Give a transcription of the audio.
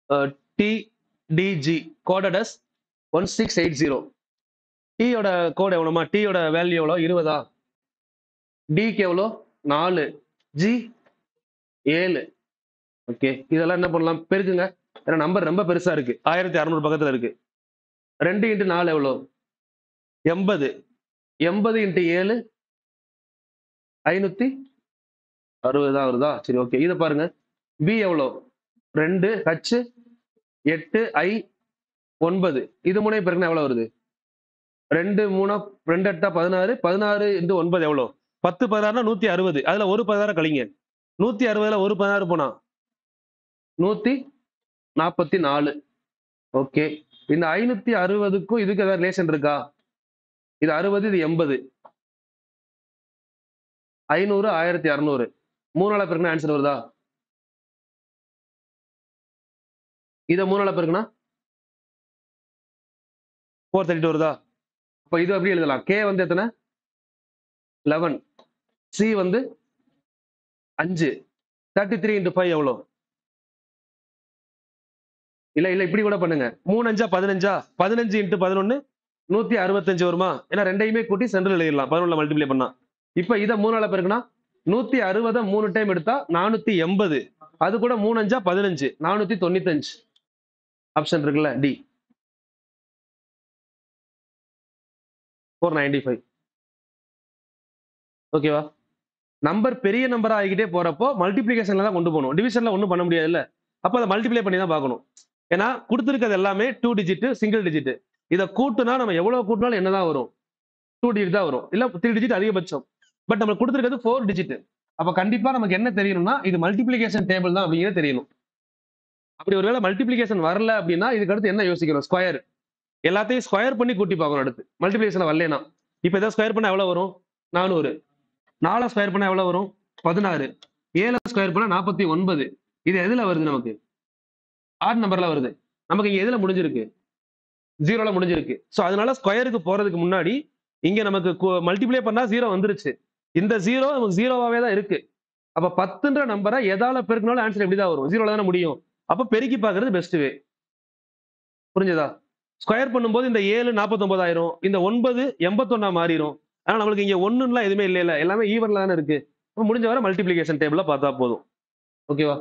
TDG coded as 1680. T-யோட code எவ்வளோமா? T-யோட வேல்யூ எவ்வளோ? 20. D-க்கு எவ்வளோ? 4. G 7. ஓகே, இதெல்லாம் என்ன பண்ணலாம்? பெருக்குங்க. ஏன்னா நம்பர் ரொம்ப பெருசா இருக்கு. 1600 பக்கத்துல இருக்கு. 2 × 4 எவ்வளோ? 80. 80 × 7 560 தான் வருதா? சரி, ஓகே. இதை பாருங்க. B எவ்வளோ? 2. H 8. I 9. இது மூணையும் பெருக்குனா எவ்வளவு வருது? 2 3 2 8 16. 16 × 9 எவ்வளோ? 10 16 160. அதுல ஒரு 16 கழிங்க. 160ல ஒரு 16 போனா 144. ஓகே, இந்த 560க்கும் இதுக்கு ஏதாவது ரிலேஷன் இருக்கா? இது 60, இது 80. 500 1600. 3ஆல பெருக்குனா ஆன்சர் வருதா? இதை 3ஆல பெருக்குனா 432 வருதா? அப்ப இது அப்படியே எழுதலாம். K வந்து எத்தனை? 11. C வந்து 5. 33 × 5 எவ்வளோ? இல்ல இப்படி கூட பண்ணுங்க. 3 5 15. 15 × 11 165 வருமா? ஏன்னா ரெண்டையுமே கூட்டி சென்ட்ரல் எழுதிடலாம் 11ல மல்டிப்ளை பண்ணா. இப்ப இதை 3ஆல பெருக்குனா 160 3 டைம் எடுத்தா 480. அது கூட 3 5 15 495. ஆப்ஷன் இருக்குல்ல, D 495. ஓகேவா? நம்பர் பெரிய நம்பரா ஆகிக்கிட்டே போறப்போ மல்டிபிளிகேஷன்ல தான் கொண்டு போகணும். டிவிஷன்ல ஒன்றும் பண்ண முடியாதுல்ல. அப்ப அதை மல்டிப்ளை பண்ணி தான் பார்க்கணும். ஏன்னா கொடுத்துருக்கிறது எல்லாமே 2 டிஜிட், சிங்கிள் டிஜிட். இதை கூட்டுனா நம்ம எவ்வளவு கூட்டினாலும் என்னதான் வரும்? 2 டிஜிட் தான் வரும். இல்ல 3 டிஜிட் அதிகபட்சம். பட் நம்ம கொடுத்துருக்கிறது 4 டிஜிட். அப்ப கண்டிப்பா நமக்கு என்ன தெரியணும்னா இது மல்டிபிளிகேஷன் டேபிள் தான் அப்படிங்கிறது தெரியணும். அப்படி ஒருவேளை மல்டிபிளிகேஷன் வரல அப்படின்னா இதுக்கு அடுத்து என்ன யோசிக்கணும்? ஸ்கொயர். எல்லாத்தையும் ஸ்கொயர் பண்ணி கூட்டி பார்க்கணும். அடுத்து மல்டிபிளிகேஷன் வரலனா இப்ப இதை ஸ்கொயர் பண்ணா எவ்வளவு வரும்? 400. 4 ஸ்கொயர் பண்ணா எவ்வளவு வரும்? 16. 7 ஸ்கொயர் பண்ணா 49. இது எதுல வருது? நமக்கு ஆட் நம்பர்ல வருது. நமக்கு இங்க எதுல முடிஞ்சிருக்கு? 0ல முடிஞ்சிருக்கு. சோ அதனால ஸ்கொயருக்கு போறதுக்கு முன்னாடி இங்க நமக்கு மல்டிப்ளை பண்ணா 0 வந்துருச்சு. இந்த 0 நமக்கு 0வாவே தான் இருக்கு. அப்ப 10ன்ற நம்பரை எதால பெருக்கினாலும் ஆன்சர் எப்படி தான் வரும்? 0ல தானே முடியும். அப்ப பெருக்கி பார்க்கிறது பெஸ்ட் வே. புரிஞ்சதா? ஸ்கொயர் பண்ணும்போது இந்த 7 49 ஆயிரும். இந்த 9 81 மாறிடும். ஆனா நம்மளுக்கு இங்க 1ன்னுலாம் எதுவுமே இல்ல. எல்லாமே ஈவன்ல தானே இருக்கு. முடிஞ்ச வரை மல்டிபிளிகேஷன் டேபிள்ல பார்த்தா போதும். ஓகேவா?